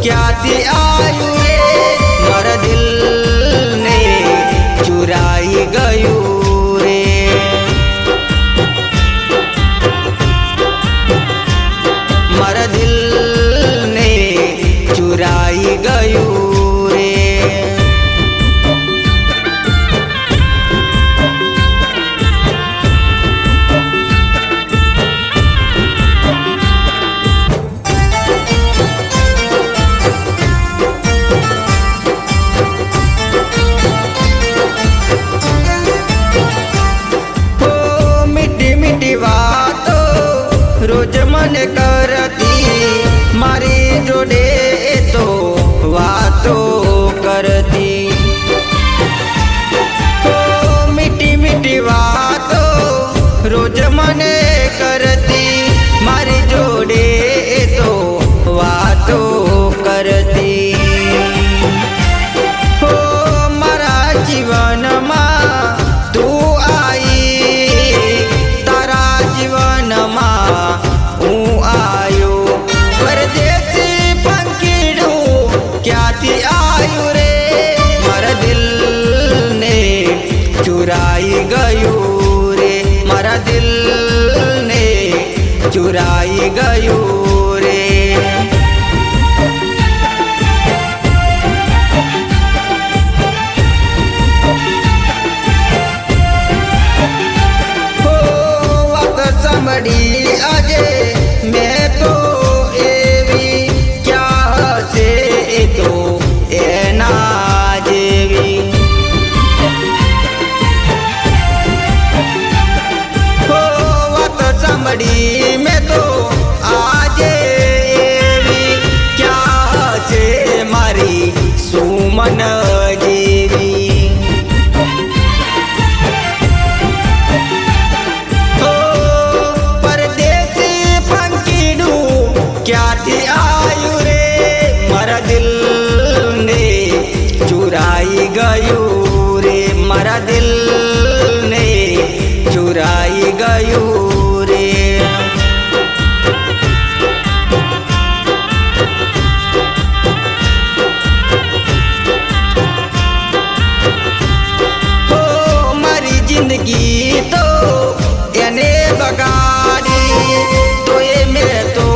ક્યાંથી આવ્યું રે મારા દિલને ચુરાઈ ગયું રે મારા દિલને ચુરાઈ ગયું રે रोज मन करती मारी जोड़े तो वातो करती मीठी मीठी बातो रोज मन करती मारी जोड़े तो वातो करती हो मारा जीवन में तू आई तारा जीवन में क्याथी आयु रे मारा दिलने चुराई गયું रे मारा दिलने चुराई गયું रे हो વાત સાંભળી આજે મેં તો में तो आजे क्या से मारी सुमन जीवी हो परदेसी पंखीडू क्या थी आयु रे मारा दिल ने चुराई गયું रे मारा दिल ने चुराई गયું जिंदगी तो एने बगाड़ी तो ये में तो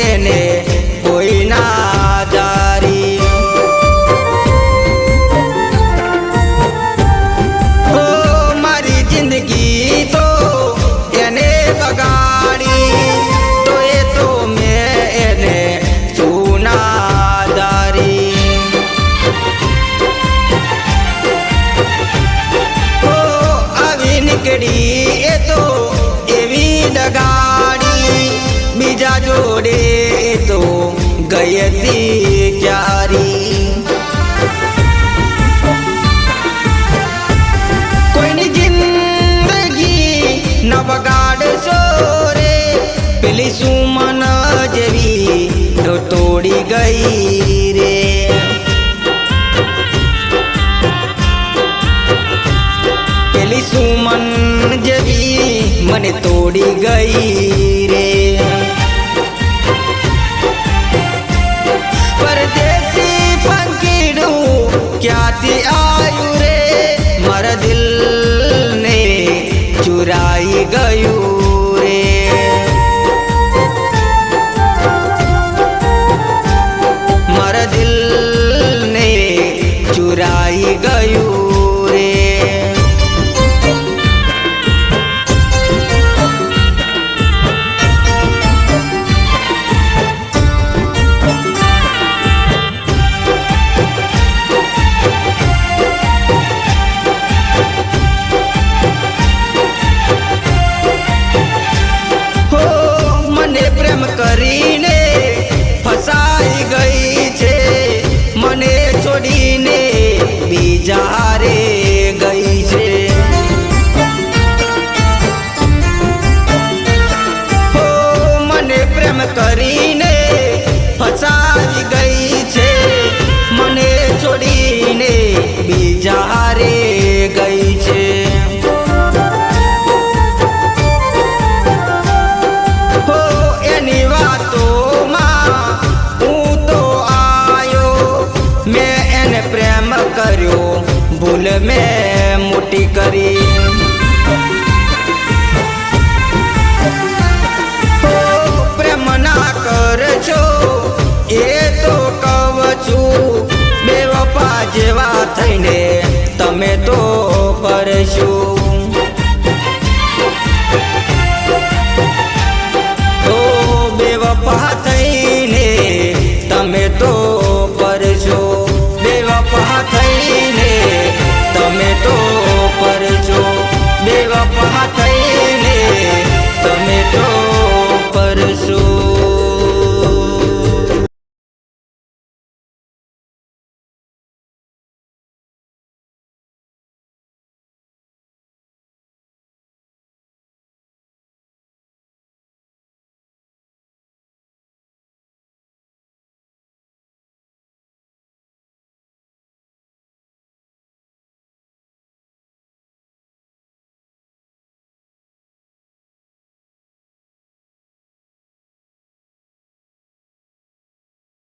एने कोई ना दारी हो मारी जिंदगी तो एने बगाड़ी तो ये तो मैं एने चूना दारी निकड़ी ए तो एवी डगाड़ी बीजा जोड़े तो गयती क्यारी कोई नी जिंदगी न बगाड़ सोरे पेली सुमन जेवी तो तोड़ी गई रे सुमन जबी मन तोड़ी गई रे परदेसी पंखीडू क्याथी आयु रे मारा दिल ने चुराई गયું रे मारा दिल ने चुराई गયું रे કરીને ફસાઈ ગઈ છે મને છોડીને બીજા રે ગઈ છે હો મને પ્રેમ કરીને ફસાઈ ગઈ છે મને છોડીને બીજા રે ગઈ છે એની વાતોમાં હું તો આ થઈને